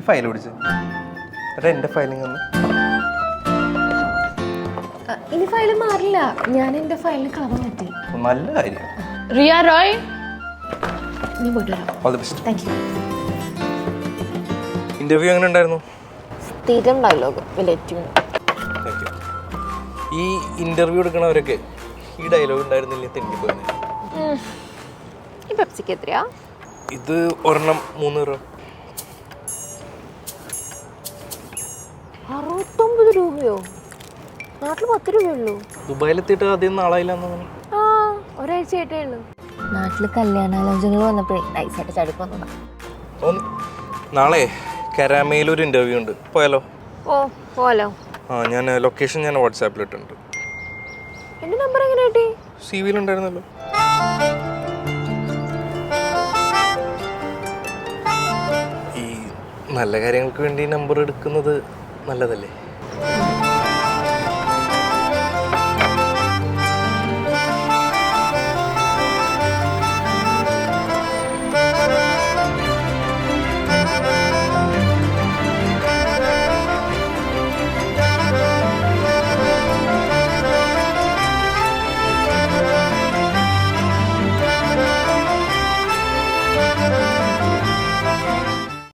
File പിടിച്ച് എന്നിട്ട് എൻ്റെ ഫയലിങ് ഒന്ന് ഇനി ഫയൽ മാറില്ല. ഞാൻ എൻ്റെ ഫയലിന് കളർ മാറ്റി. നല്ല കാര്യം. റിയ റോയ്, ഞാൻ പോയിട്ട് വരാം. All the best. Thank you. Interview എങ്ങനെ ഉണ്ടായിരുന്നു? സ്ഥിരം ഡയലോഗ് വിലറ്റും. Thank you. ഈ ഇന്റർവ്യൂ എടുക്കണവരൊക്കെ ഈ ഡയലോഗ് ഉണ്ടായിരുന്നില്ലേ തെണ്ടി പോയത്? ഈ പെപ്സിക്ക് എത്രയാ? ഇത് ഒരെണ്ണം 3 രൂപ. 69 രൂപയോ? നാട്ടിൽ 10 രൂപയുള്ളൂ. ദുബായിലെത്തിയിട്ട് ആദ്യം നാളായില്ലെന്ന്. ആ, ഒരാഴ്ച ആയിട്ടേ ഉള്ളൂ. നാട്ടിൽ കല്യാണാലോചനകൾ വന്നപ്പോഴേ നൈസായിട്ട് ചടുപ്പൊന്നതാ. നാളെ കരാമയിലൊരു ഇൻ്റർവ്യൂ ഉണ്ട്, പോയാലോ? ഓ പോലോ. ഞാൻ ലൊക്കേഷൻ ഞാൻ വാട്സാപ്പിലിട്ടുണ്ട്. എൻ്റെ നമ്പർ എങ്ങനെ കിട്ടി? സി വിയിലുണ്ടായിരുന്നല്ലോ. ഈ നല്ല കാര്യങ്ങൾക്ക് വേണ്ടി നമ്പർ എടുക്കുന്നത് നല്ലതല്ലേ?